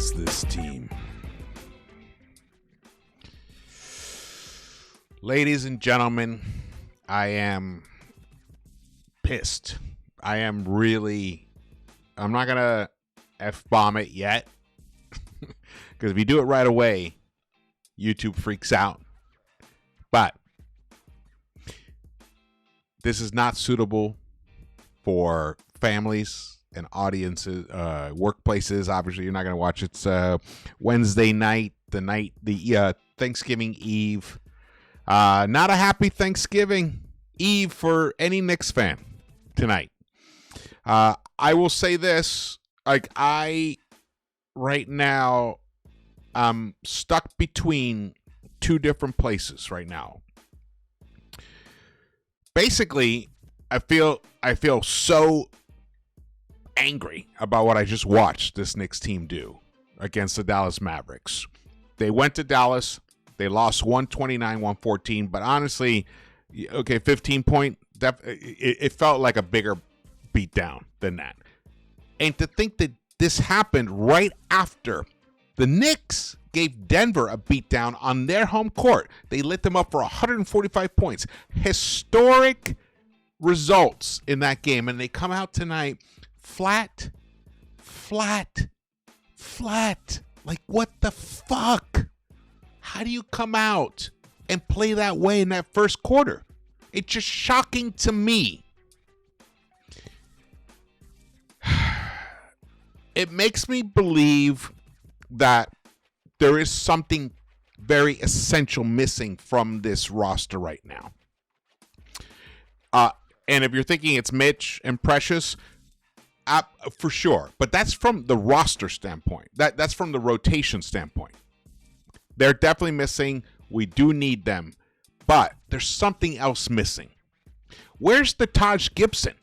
is this team? Ladies and gentlemen, I am pissed. I'm not going to F-bomb it yet. Because if you do it right away, YouTube freaks out. But this is not suitable for families and audiences, workplaces. Obviously, you're not going to watch it. It's Wednesday night, the Thanksgiving Eve. Not a happy Thanksgiving Eve for any Knicks fan tonight. I will say this, right now, I'm stuck between two different places right now. Basically, I feel so angry about what I just watched this Knicks team do against the Dallas Mavericks. They went to Dallas. They lost 129-114, but honestly, 15-point. It felt like a bigger beatdown than that. And to think that this happened right after the Knicks gave Denver a beatdown on their home court. They lit them up for 145 points. Historic results in that game, and they come out tonight flat. Like, what the fuck? How do you come out and play that way in that first quarter? It's just shocking to me. It makes me believe that there is something very essential missing from this roster right now. And if you're thinking it's Mitch and Precious, for sure. But that's from the roster standpoint. That's from the rotation standpoint. They're definitely missing. We do need them. But there's something else missing. Where's the Taj Gibson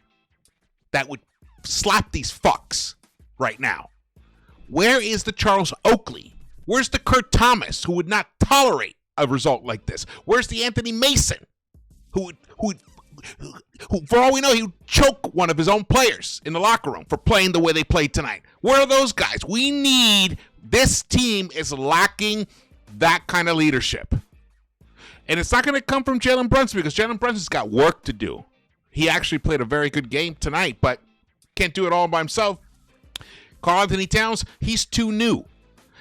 that would slap these fucks right now? Where is the Charles Oakley? Where's the Kurt Thomas who would not tolerate a result like this? Where's the Anthony Mason who for all we know, he would choke one of his own players in the locker room for playing the way they played tonight? Where are those guys? This team is lacking that kind of leadership. And it's not going to come from Jalen Brunson because Jalen Brunson's got work to do. He actually played a very good game tonight, but can't do it all by himself. Karl Anthony Towns, he's too new.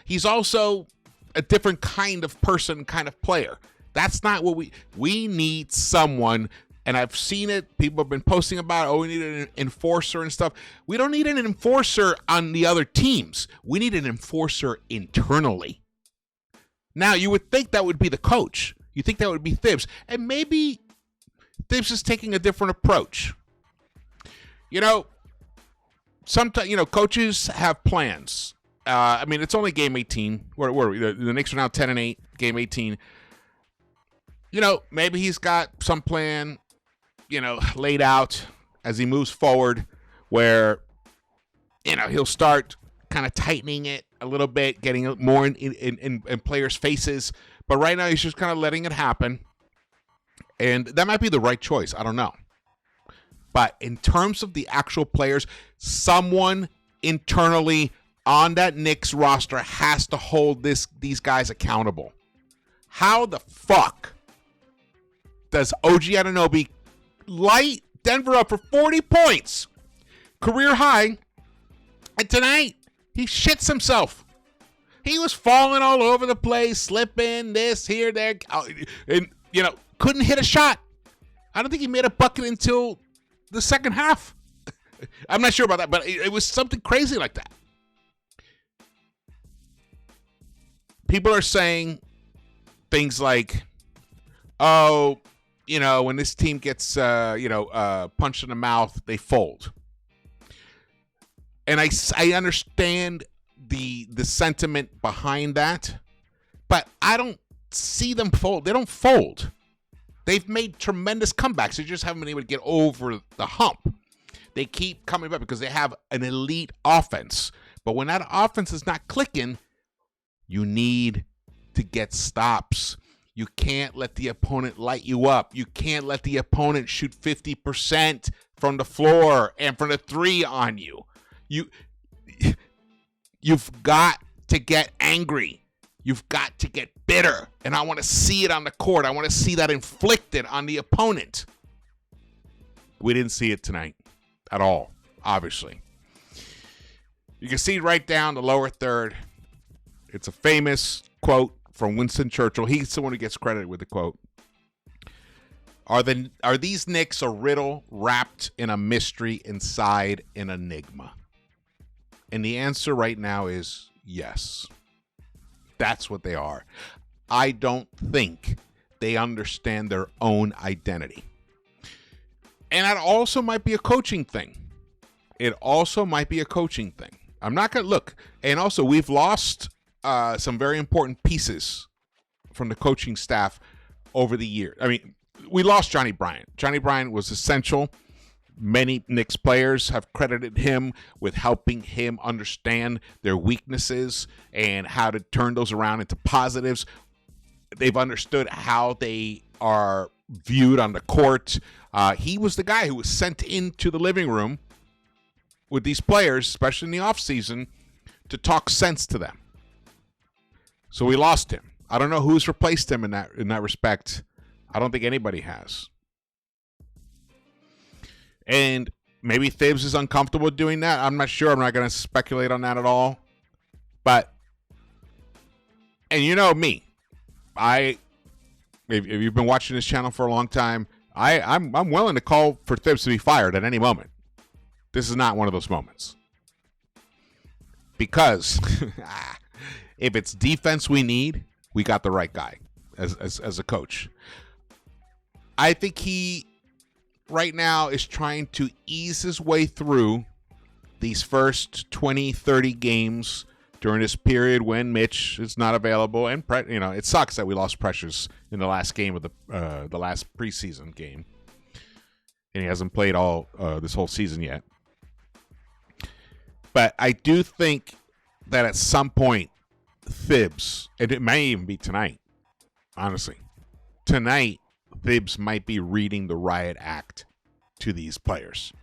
He's also a different kind of person, kind of player. That's not what we need. Someone, and I've seen it, people have been posting about, we need an enforcer and stuff. We don't need an enforcer on the other teams. We need an enforcer internally. Now, you would think that would be the coach. You think that would be Thibs. And maybe Thibs is taking a different approach. Sometimes, coaches have plans. It's only game 18. Where are we? The Knicks are now 10-8, game 18. Maybe he's got some plan, laid out as he moves forward where, he'll start kind of tightening it a little bit, getting more in players' faces. But right now, he's just kind of letting it happen. And that might be the right choice. I don't know. But in terms of the actual players, someone internally on that Knicks roster has to hold these guys accountable. How the fuck does OG Anunoby light Denver up for 40 points, career high, and tonight he shits himself? He was falling all over the place, slipping this, here, there, and, couldn't hit a shot. I don't think he made a bucket until the second half. I'm not sure about that, but it was something crazy like that. People are saying things like, when this team gets, punched in the mouth, they fold. And I understand the sentiment behind that, but I don't see them fold. They don't fold. They've made tremendous comebacks. They just haven't been able to get over the hump. They keep coming back because they have an elite offense. But when that offense is not clicking, you need to get stops. You can't let the opponent light you up. You can't let the opponent shoot 50% from the floor and from the three on you. You've got to get angry. You've got to get bitter. And I want to see it on the court. I want to see that inflicted on the opponent. We didn't see it tonight at all, obviously. You can see right down the lower third. It's a famous quote from Winston Churchill. He's the one who gets credited with the quote. Are these Knicks a riddle wrapped in a mystery inside an enigma? And the answer right now is yes. That's what they are. I don't think they understand their own identity. And that also might be a coaching thing. It also might be a coaching thing. I'm not going to look. And also, we've lost some very important pieces from the coaching staff over the years. I mean, we lost Johnny Bryant. Johnny Bryant was essential. Many Knicks players have credited him with helping him understand their weaknesses and how to turn those around into positives. They've understood how they are viewed on the court. He was the guy who was sent into the living room with these players, especially in the offseason, to talk sense to them. So we lost him. I don't know who's replaced him in that respect. I don't think anybody has. And maybe Thibs is uncomfortable doing that. I'm not sure. I'm not going to speculate on that at all. But, and you know me, if you've been watching this channel for a long time, I'm willing to call for Thibs to be fired at any moment. This is not one of those moments. Because if it's defense we need, we got the right guy as a coach. I think he right now is trying to ease his way through these first 20, 30 games during this period when Mitch is not available. And, it sucks that we lost Precious in the last game of the last preseason game. And he hasn't played all this whole season yet. But I do think that at some point, Thibs, and it may even be tonight, honestly, tonight, Thibs might be reading the riot act to these players.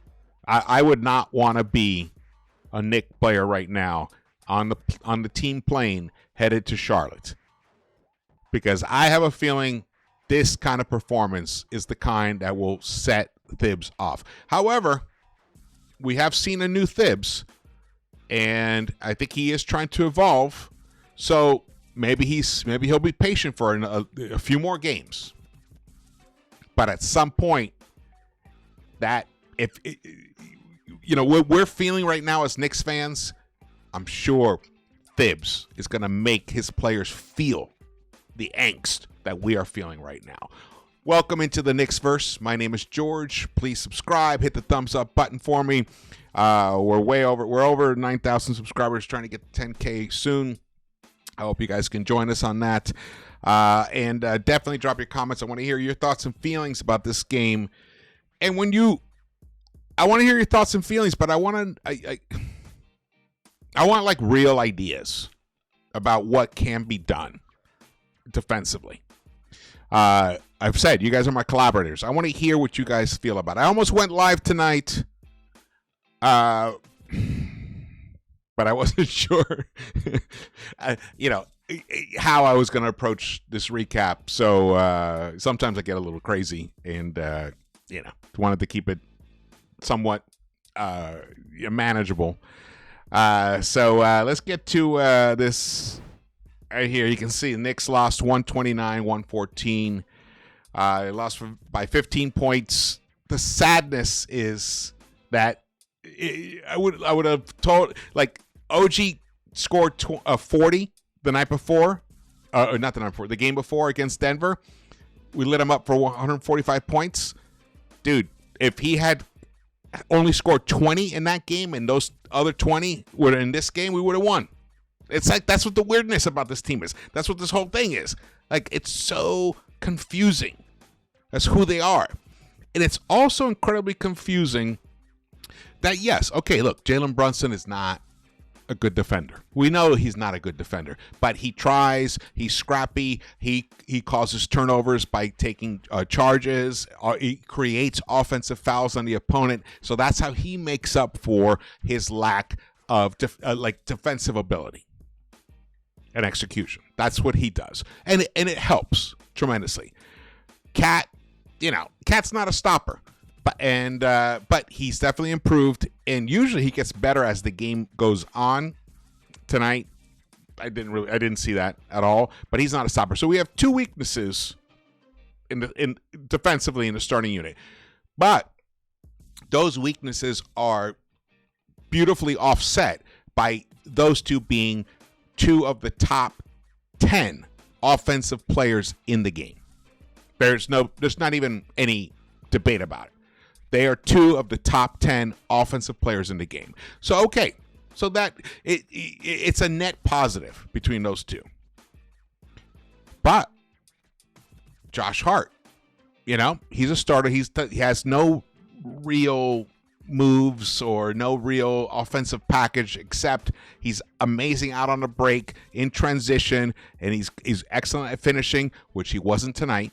I would not want to be a Knick player right now on the team plane headed to Charlotte, because I have a feeling this kind of performance is the kind that will set Thibs off. However, we have seen a new Thibs, and I think he is trying to evolve. So maybe he'll be patient for a few more games. But at some point, that what we're feeling right now as Knicks fans, I'm sure Thibs is going to make his players feel the angst that we are feeling right now. Welcome into the Knicks-Verse. My name is George. Please subscribe. Hit the thumbs up button for me. We're over 9,000 subscribers, trying to get to 10K soon. I hope you guys can join us on that. And definitely drop your comments. I want to hear your thoughts and feelings about this game. And I want to hear your thoughts and feelings, but I want like real ideas about what can be done defensively. I've said you guys are my collaborators. I want to hear what you guys feel about it. I almost went live tonight, but I wasn't sure, how I was going to approach this recap. So sometimes I get a little crazy, and wanted to keep it somewhat manageable. So let's get to this right here. You can see the Knicks lost 129-114. They lost by 15 points. The sadness is that I would have told, like, OG scored 40 the night before, or not the night before, the game before against Denver. We lit him up for 145 points. Dude, if he had only scored 20 in that game and those other 20 were in this game, we would have won. It's like, that's what the weirdness about this team is. That's what this whole thing is. Like, it's so confusing. That's who they are. And it's also incredibly confusing that, yes, okay, look, Jalen Brunson is not a good defender. We know he's not a good defender, but he tries, he's scrappy, he causes turnovers by taking charges, he creates offensive fouls on the opponent, so that's how he makes up for his lack of defensive ability. and execution. That's what he does. And it helps tremendously. Cat's not a stopper. But he's definitely improved, and usually he gets better as the game goes on. Tonight, I didn't see that at all. But he's not a stopper. So we have two weaknesses in defensively in the starting unit. But those weaknesses are beautifully offset by those two being two of the top 10 offensive players in the game. There's not even any debate about it. They are two of the top 10 offensive players in the game. So, okay. So that it's a net positive between those two. But Josh Hart, he's a starter. He has no real moves or no real offensive package, except he's amazing out on the break, in transition, and he's excellent at finishing, which he wasn't tonight.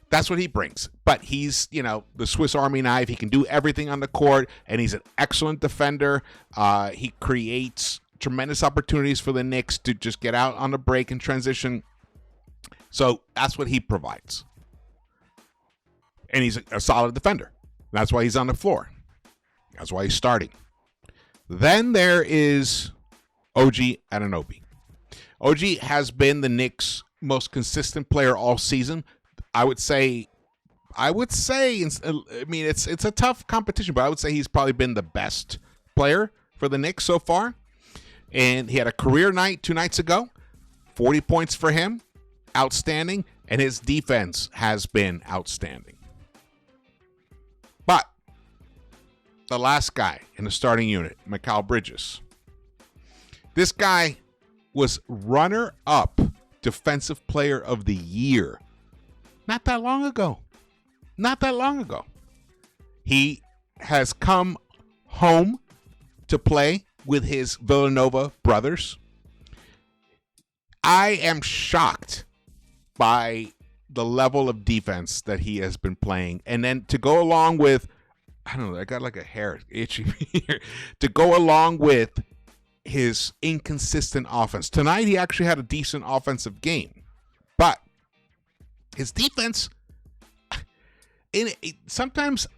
That's what he brings. But he's, the Swiss Army knife. He can do everything on the court, and he's an excellent defender. He creates tremendous opportunities for the Knicks to just get out on the break and transition. So that's what he provides. And he's a solid defender. That's why he's on the floor. That's why he's starting. Then there is OG Anunoby. OG has been the Knicks' most consistent player all season. I would say, it's a tough competition, but I would say he's probably been the best player for the Knicks so far. And he had a career night 2 nights ago, 40 points for him, outstanding, and his defense has been outstanding. But the last guy in the starting unit, Mikal Bridges. This guy was runner-up Defensive Player of the Year. Not that long ago. He has come home to play with his Villanova brothers. I am shocked by the level of defense that he has been playing. And then to go along with, I don't know, I got like a hair itchy here. To go along with his inconsistent offense. Tonight he actually had a decent offensive game. But his defense, sometimes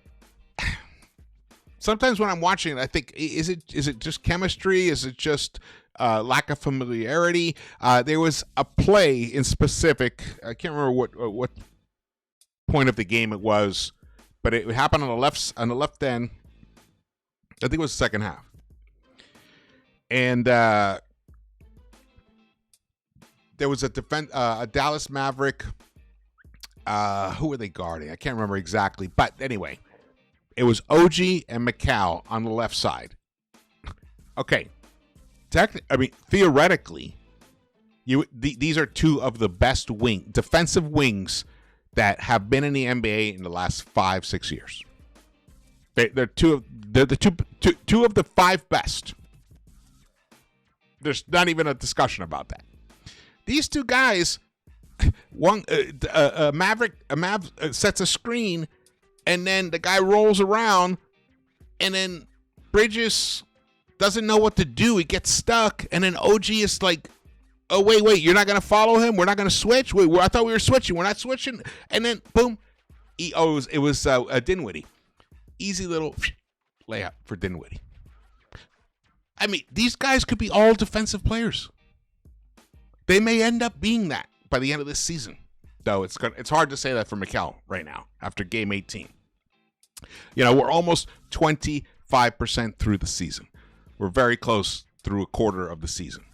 when I'm watching it, I think, is it just chemistry? Is it just lack of familiarity? There was a play in specific. I can't remember what point of the game it was, but it happened on the left end. I think it was the second half, and there was a Dallas Maverick. Who were they guarding? I can't remember exactly. But anyway, it was OG and Mikal on the left side. Okay. Theoretically, these are two of the best defensive wings that have been in the NBA in the last 5-6 years. They're two of the 5 best. There's not even a discussion about that. These two guys, Mav sets a screen, and then the guy rolls around, and then Bridges doesn't know what to do. He gets stuck, and then OG is like, "Oh wait, you're not gonna follow him? We're not gonna switch? Wait, I thought we were switching. We're not switching." And then boom, it was Dinwiddie. Easy little layup for Dinwiddie. I mean, these guys could be all defensive players. They may end up being that by the end of this season, though. It's hard to say that for Mikal right now after game 18. We're almost 25% through the season. We're very close through a quarter of the season.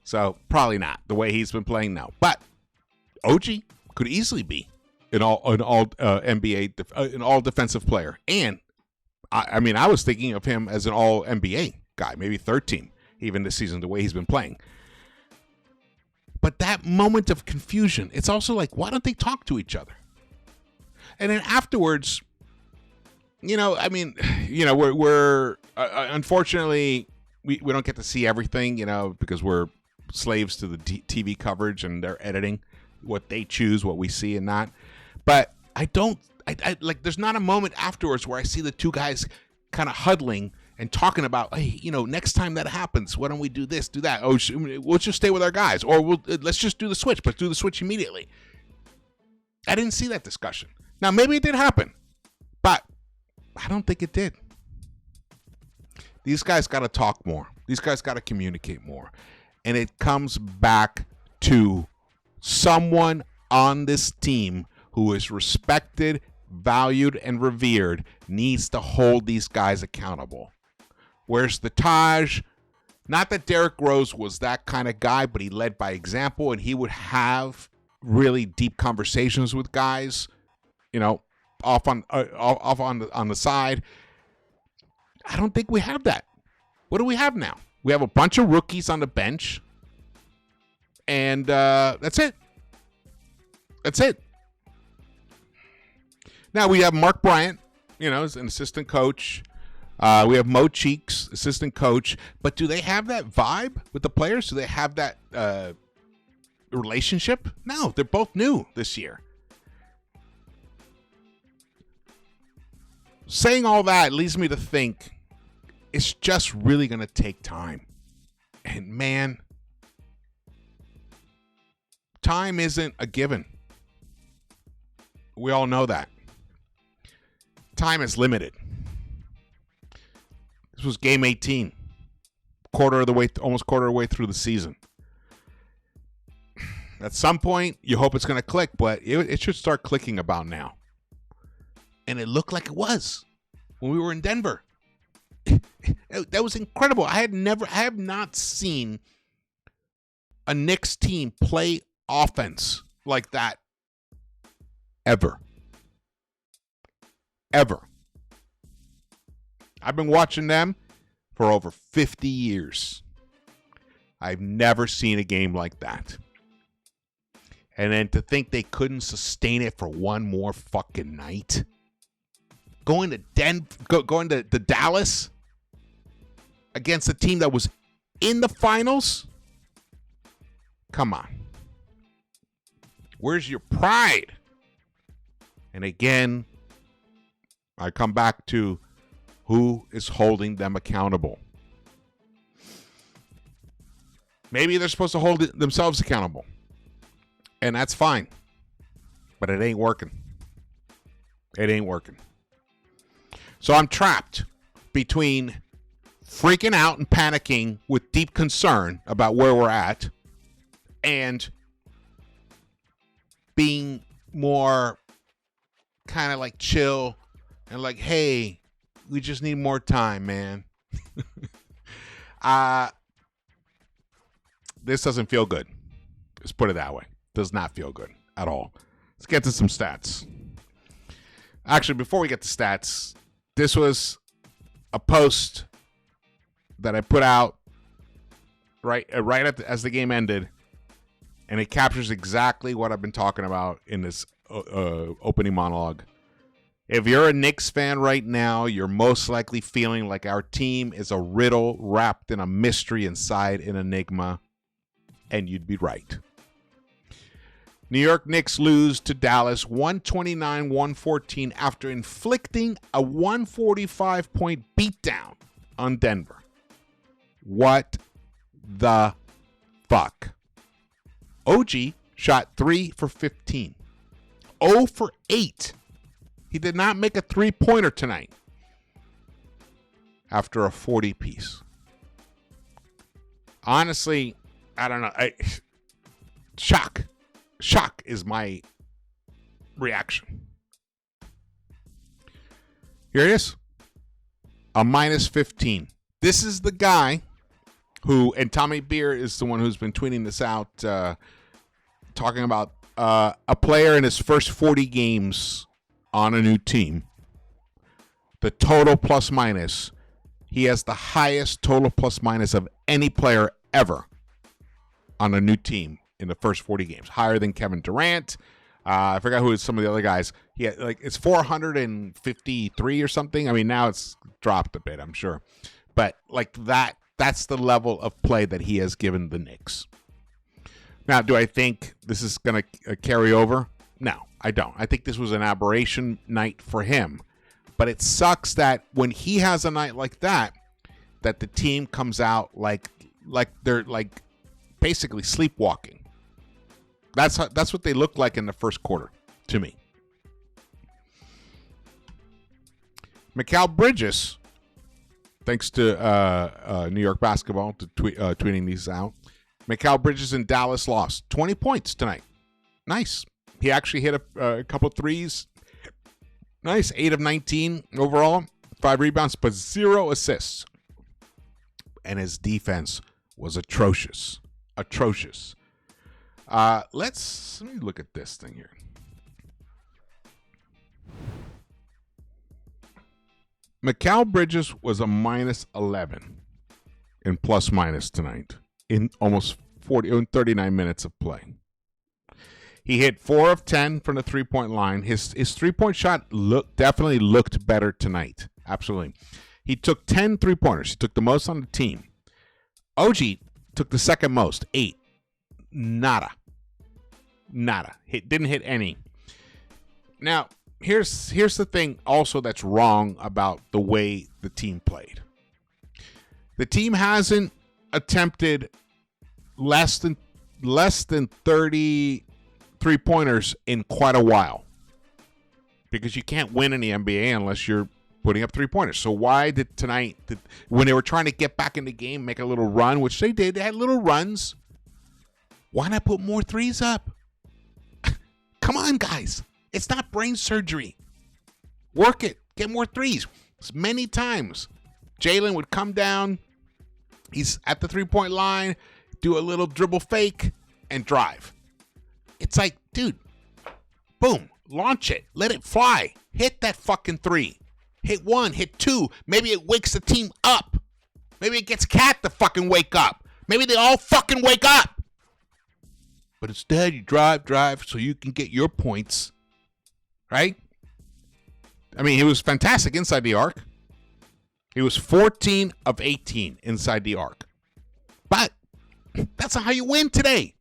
So probably not the way he's been playing now. But OG could easily be an all NBA, an all defensive player. And I was thinking of him as an all NBA guy, maybe third team even this season, the way he's been playing. But that moment of confusion, it's also like, why don't they talk to each other? And then afterwards, we're unfortunately, we don't get to see everything, because we're slaves to the TV coverage and their editing, what they choose, what we see and not. But I there's not a moment afterwards where I see the two guys kind of huddling and talking about, hey, next time that happens, why don't we do this, do that? Oh, we'll just stay with our guys, or let's just do the switch, but do the switch immediately. I didn't see that discussion. Now, maybe it did happen, but I don't think it did. These guys got to talk more. These guys got to communicate more. And it comes back to someone on this team who is respected, valued, and revered needs to hold these guys accountable. Where's the Taj? Not that Derrick Rose was that kind of guy, but he led by example, and he would have really deep conversations with guys, off on the side. I don't think we have that. What do we have now? We have a bunch of rookies on the bench, and that's it. That's it. Now we have Mark Bryant, as an assistant coach. We have Mo Cheeks, assistant coach. But do they have that vibe with the players? Do they have that relationship? No, they're both new this year. Saying all that leads me to think it's just really going to take time. And man, time isn't a given. We all know that. Time is limited. This was game 18. Almost quarter of the way through the season. At some point, you hope it's going to click, but it should start clicking about now. And it looked like it was when we were in Denver. That was incredible. I have not seen a Knicks team play offense like that ever. Ever. I've been watching them for over 50 years. I've never seen a game like that. And then to think they couldn't sustain it for one more fucking night. Going to Dallas against a team that was in the finals? Come on. Where's your pride? And again, I come back to who is holding them accountable. Maybe they're supposed to hold themselves accountable. And that's fine. But it ain't working. It ain't working. So I'm trapped between freaking out and panicking with deep concern about where we're at and being more kind of like chill and like, hey, we just need more time, man. This doesn't feel good. Let's put it that way. Does not feel good at all. Let's get to some stats. Actually, before we get to stats, this was a post that I put out right as the game ended, and it captures exactly what I've been talking about in this opening monologue. If you're a Knicks fan right now, you're most likely feeling like our team is a riddle wrapped in a mystery inside an enigma, and you'd be right. New York Knicks lose to Dallas 129-114 after inflicting a 145-point beatdown on Denver. What the fuck? OG shot 3 for 15. 0 for 8. He did not make a three-pointer tonight after a 40-piece. Honestly, I don't know. Shock. Shock is my reaction. Here it is. A minus 15. This is the guy who, and Tommy Beer is the one who's been tweeting this out, talking about a player in his first 40 games on a new team. The total plus minus. He has the highest total plus minus of any player ever on a new team in the first 40 games. Higher than Kevin Durant. I forgot who some of the other guys. He had, it's 453 or something. I mean, now it's dropped a bit, I'm sure. But like that's the level of play that he has given the Knicks. Now, do I think this is going to carry over? No, I don't. I think this was an aberration night for him. But it sucks that when he has a night like that, that the team comes out like they're like basically sleepwalking. That's what they look like in the first quarter to me. Mikal Bridges, thanks to New York Basketball to tweeting these out. Mikal Bridges in Dallas lost 20 points tonight. Nice. He actually hit a couple threes. Nice. 8 of 19 overall. 5 rebounds, but 0 assists. And his defense was atrocious. Atrocious. Let me look at this thing here. Mikal Bridges was a minus 11 in plus minus tonight in almost 39 minutes of play. He hit 4 of 10 from the three-point line. His three-point shot definitely looked better tonight. Absolutely. He took 10 three-pointers. He took the most on the team. OG took the second most, 8. Nada. Didn't hit any. Now, here's the thing also that's wrong about the way the team played. The team hasn't attempted less than 30 three-pointers in quite a while, because you can't win in the NBA unless you're putting up three-pointers. So why did tonight, when they were trying to get back in the game, make a little run, which they did, they had little runs, why not put more threes up? Come on, guys. It's not brain surgery. Work it. Get more threes. Many times, Jalen would come down. He's at the three-point line, do a little dribble fake, and drive. It's like, dude, boom, launch it. Let it fly. Hit that fucking 3. Hit 1, hit 2. Maybe it wakes the team up. Maybe it gets Cat to fucking wake up. Maybe they all fucking wake up. But instead, you drive so you can get your points. Right? I mean, he was fantastic inside the arc. He was 14 of 18 inside the arc. But that's not how you win today.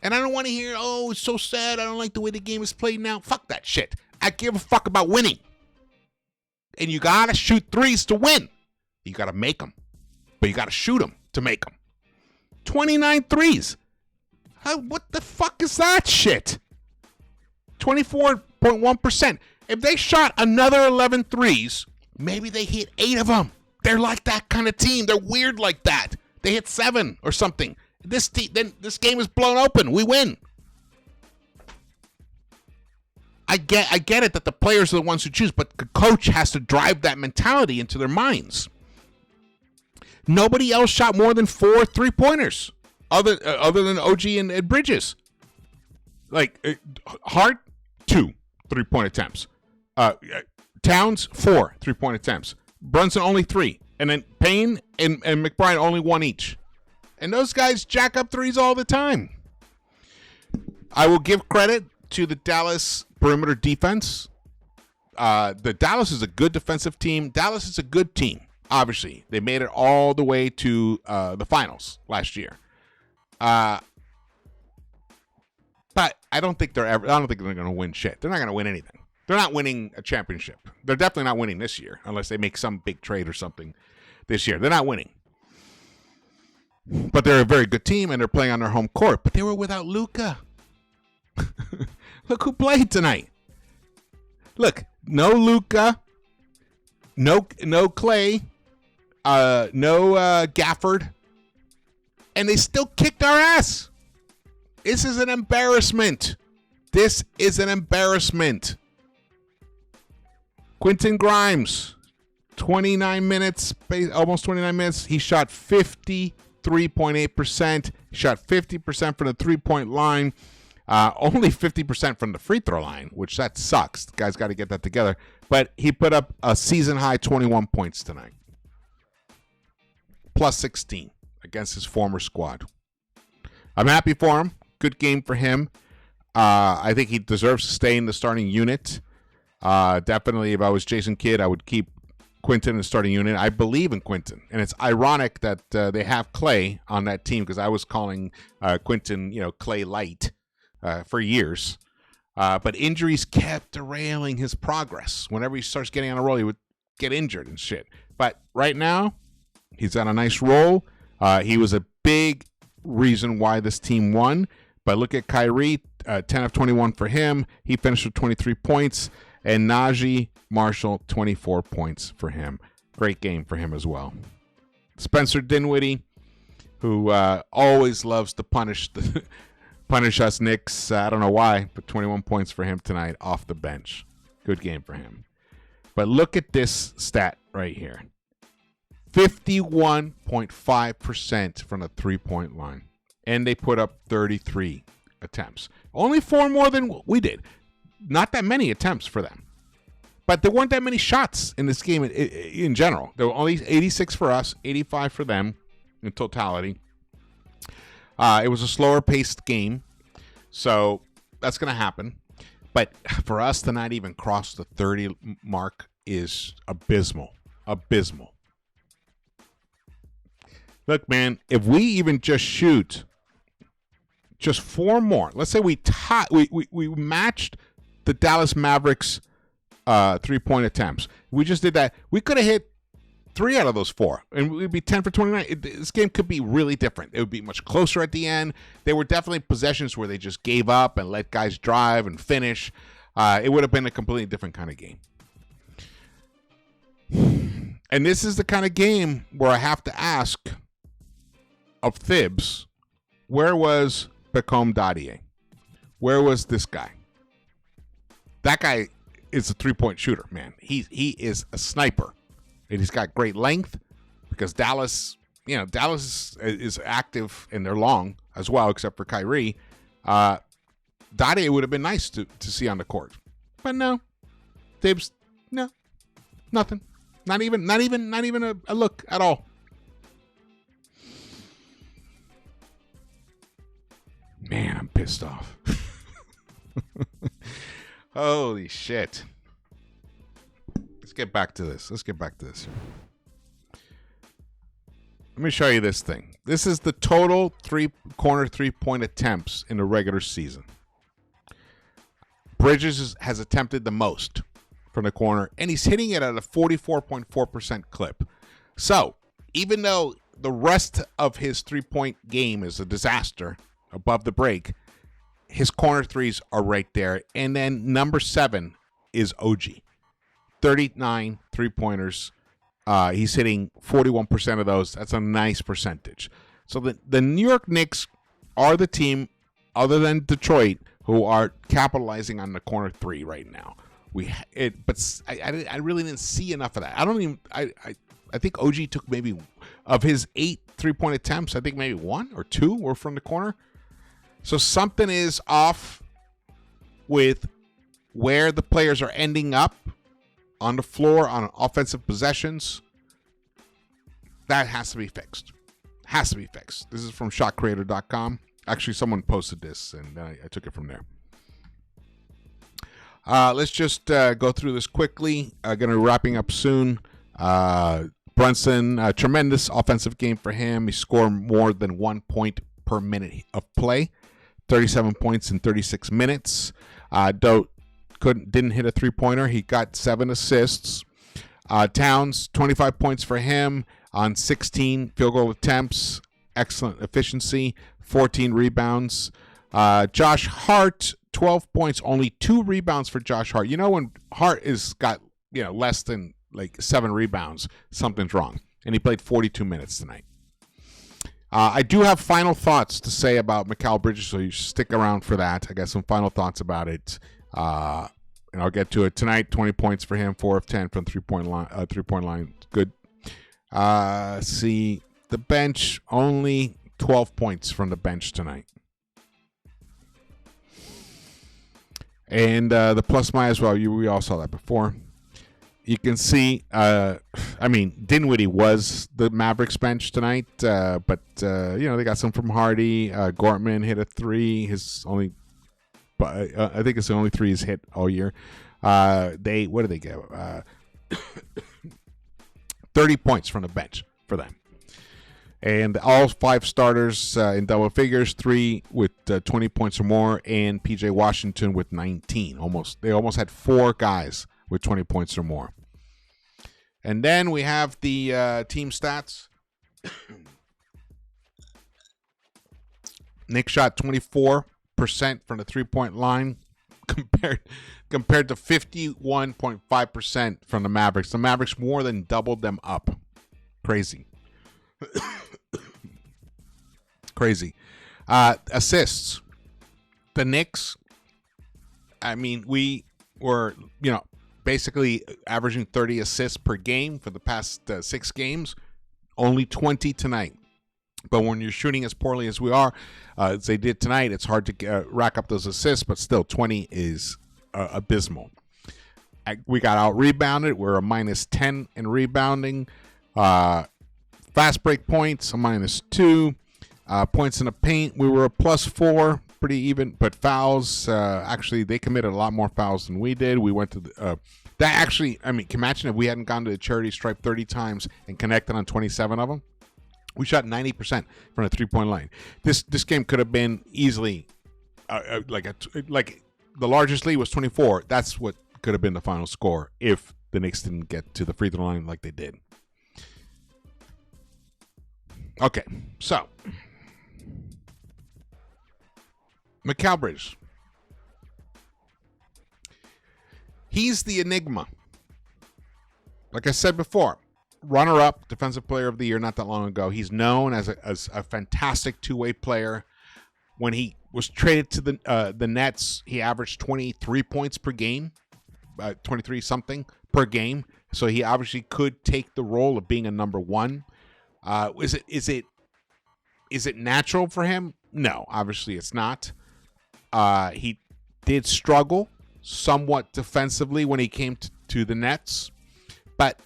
And I don't want to hear, oh, it's so sad. I don't like the way the game is played now. Fuck that shit. I give a fuck about winning. And you got to shoot threes to win. You got to make them. But you got to shoot them to make them. 29 threes. What the fuck is that shit? 24.1%. If they shot another 11 threes, maybe they hit 8 of them. They're like that kind of team. They're weird like that. They hit 7 or something. This game is blown open. We win. I get it that the players are the ones who choose, but the coach has to drive that mentality into their minds. Nobody else shot more than 4 three-pointers other than OG and Bridges. Like Hart, 2 3-point attempts. Towns, 4 3-point attempts. Brunson only 3, and then Payne and McBride only 1 each. And those guys jack up threes all the time. I will give credit to the Dallas perimeter defense. The Dallas is a good defensive team. Dallas is a good team. Obviously, they made it all the way to the finals last year. But I don't think they're going to win shit. They're not going to win anything. They're not winning a championship. They're definitely not winning this year unless they make some big trade or something this year. They're not winning. But they're a very good team, and they're playing on their home court. But they were without Luka. Look who played tonight. Look, no Luka, no Clay, no Gafford, and they still kicked our ass. This is an embarrassment. This is an embarrassment. Quentin Grimes, 29 minutes, almost 29 minutes. He shot 53.8%. He shot 50% from the three-point line. Only 50% from the free throw line, which that sucks. The guy's got to get that together. But he put up a season-high 21 points tonight. Plus 16 against his former squad. I'm happy for him. Good game for him. I think he deserves to stay in the starting unit. Definitely, if I was Jason Kidd, I would keep Quentin in the starting unit. I believe in Quentin. And it's ironic that they have Clay on that team, because I was calling Quentin, Clay Light for years. But injuries kept derailing his progress. Whenever he starts getting on a roll, he would get injured and shit. But right now, He's on a nice roll. He was a big reason why this team won. But look at Kyrie, 10 of 21 for him. He finished with 23 points. And Najee Marshall, 24 points for him. Great game for him as well. Spencer Dinwiddie, who always loves to punish us Knicks. I don't know why, but 21 points for him tonight off the bench. Good game for him. But look at this stat right here. 51.5% from the three-point line. And they put up 33 attempts. Only 4 more than we did. Not that many attempts for them. But there weren't that many shots in this game in general. There were only 86 for us, 85 for them in totality. It was a slower-paced game, so that's going to happen. But for us to not even cross the 30 mark is abysmal. Abysmal. Look, man, if we even just shoot just 4 more, let's say we matched the Dallas Mavericks 3-point attempts. We just did that. We could have hit 3 out of those 4, and we'd be 10 for 29. This game could be really different. It would be much closer at the end. There were definitely possessions where they just gave up and let guys drive and finish. It would have been a completely different kind of game. And this is the kind of game where I have to ask of Thibs, where was Become Dadier? Where was this guy? That guy is a 3-point shooter, man. He is a sniper. And he's got great length because Dallas is active and they're long as well, except for Kyrie. Dadier would have been nice to see on the court. But no. Thibs, no. Nothing. Not even a look at all. Man, I'm pissed off. Holy shit. Let's get back to this. Let me show you this thing. This is the total corner 3-point attempts in the regular season. Bridges has attempted the most from the corner, and he's hitting it at a 44.4% clip. So, even though the rest of his 3-point game is a disaster above the break, his corner threes are right there. And then number 7 is OG. 39 3-pointers. He's hitting 41% of those. That's a nice percentage. So the New York Knicks are the team, other than Detroit, who are capitalizing on the corner 3 right now. But I really didn't see enough of that. I think OG took maybe, of his 8 3-point attempts, I think maybe 1 or 2 were from the corner. So something is off with where the players are ending up on the floor on offensive possessions. That has to be fixed. This is from shotcreator.com. Actually, someone posted this, and I took it from there. Let's just go through this quickly. Going to be wrapping up soon. Brunson, tremendous offensive game for him. He scored more than 1 point per minute of play. 37 points in 36 minutes. Didn't hit a 3-pointer. He got 7 assists. Towns, 25 points for him on 16 field goal attempts. Excellent efficiency. 14 rebounds. Josh Hart, 12 points. Only 2 rebounds for Josh Hart. You know, when Hart is got less than like 7 rebounds, something's wrong. And he played 42 minutes tonight. I do have final thoughts to say about Mikal Bridges, so you should stick around for that. I got some final thoughts about it, and I'll get to it tonight. 20 points for him, 4 of 10 from 3-point line. Good. See the bench, only 12 points from the bench tonight, and the plus minus. Well, we all saw that before. You can see, Dinwiddie was the Mavericks bench tonight, but they got some from Hardy. Gortman hit a 3. I think it's the only 3 he's hit all year. What do they get? 30 points from the bench for them. And all 5 starters in double figures, 3 with 20 points or more, and PJ Washington with 19. They almost had 4 guys with 20 points or more. And then we have the team stats. Knicks shot 24% from the three-point line compared to 51.5% from the Mavericks. The Mavericks more than doubled them up. Crazy. Crazy. Assists. The Knicks, I mean, we were, basically averaging 30 assists per game for the past 6 games. Only 20 tonight. But when you're shooting as poorly as we are, as they did tonight, it's hard to rack up those assists, but still 20 is abysmal. We got out-rebounded. We're a -10 in rebounding. Fast break points, a -2. Points in the paint, we were a +4, pretty even. But fouls, actually, they committed a lot more fouls than we did. We went to the... that actually, I mean, can you imagine if we hadn't gone to the charity stripe 30 times and connected on 27 of them? We shot 90% from the three-point line. This game could have been easily like the largest lead was 24. That's what could have been the final score if the Knicks didn't get to the free throw line like they did. Okay, so McAlbridge. He's the Enigma. Like I said before, runner-up, Defensive Player of the Year not that long ago. He's known as a fantastic two-way player. When he was traded to the Nets, he averaged 23 points per game, 23-something per game. So he obviously could take the role of being a number one. Is it natural for him? No, obviously it's not. He did struggle somewhat defensively when he came to the Nets, but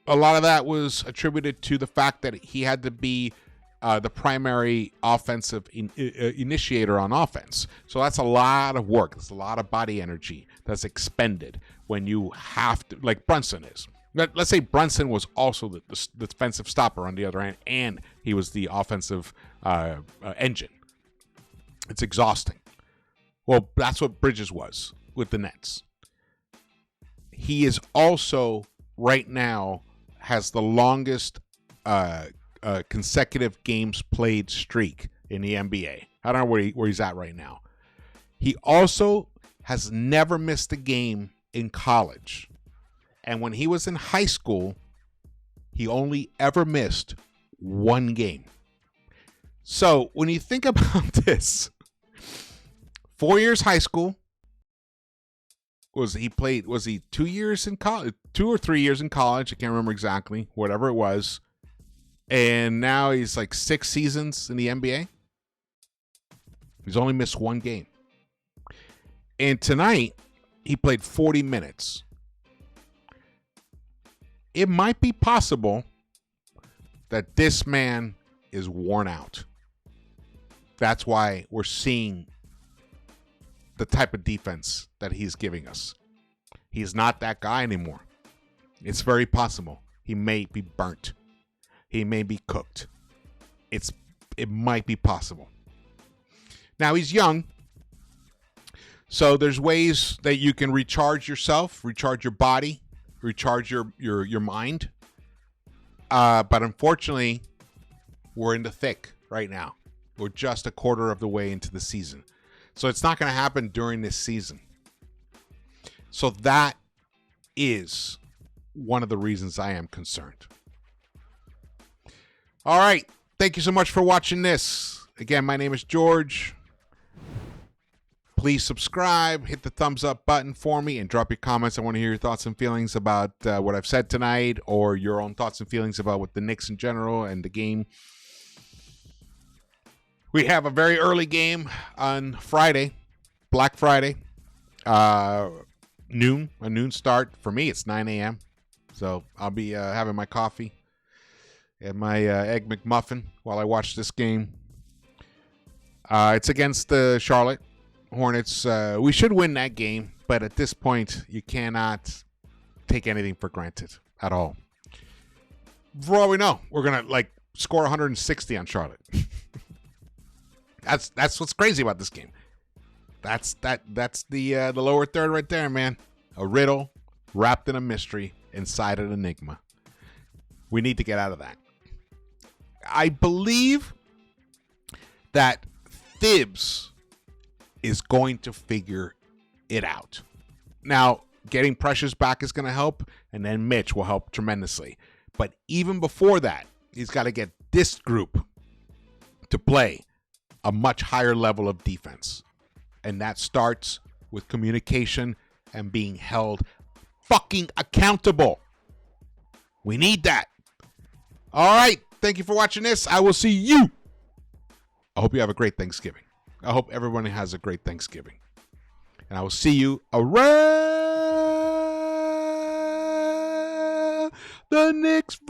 a lot of that was attributed to the fact that he had to be the primary offensive initiator on offense. So that's a lot of work. That's a lot of body energy that's expended when you have to, like Brunson is. Let's say Brunson was also the defensive stopper on the other end, and he was the offensive engine. It's exhausting. Well, that's what Bridges was with the Nets. He is also, right now, has the longest consecutive games played streak in the NBA. I don't know where he's at right now. He also has never missed a game in college. And when he was in high school, he only ever missed one game. So when you think about this, 4 years high school, was he 2 years in college, 2 or 3 years in college? I can't remember exactly, whatever it was. And now he's like 6 seasons in the NBA. He's only missed one game. And tonight, he played 40 minutes. It might be possible that this man is worn out. That's why we're seeing the type of defense that he's giving us. He's not that guy anymore. It's very possible. He may be burnt. He may be cooked. It might be possible. Now, he's young. So there's ways that you can recharge yourself, recharge your body, recharge your mind. But unfortunately, we're in the thick right now. We're just a quarter of the way into the season. So it's not going to happen during this season. So that is one of the reasons I am concerned. All right. Thank you so much for watching this. Again, my name is George. Please subscribe, hit the thumbs up button for me, and drop your comments. I want to hear your thoughts and feelings about what I've said tonight, or your own thoughts and feelings about what the Knicks in general and the game. We have a very early game on Friday, Black Friday, a noon start. For me, it's 9 a.m. So I'll be having my coffee and my Egg McMuffin while I watch this game. It's against the Charlotte Hornets. We should win that game, but at this point, you cannot take anything for granted at all. For all we know, we're going to score 160 on Charlotte. That's what's crazy about this game. That's the lower third right there, man. A riddle wrapped in a mystery inside an enigma. We need to get out of that. I believe that Thibs is going to figure it out. Now, getting Precious back is going to help, and then Mitch will help tremendously. But even before that, he's got to get this group to play a much higher level of defense. And that starts with communication and being held fucking accountable. We need that. All right. Thank you for watching this. I will see you. I hope you have a great Thanksgiving. I hope everyone has a great Thanksgiving. And I will see you around the Knicks-Verse.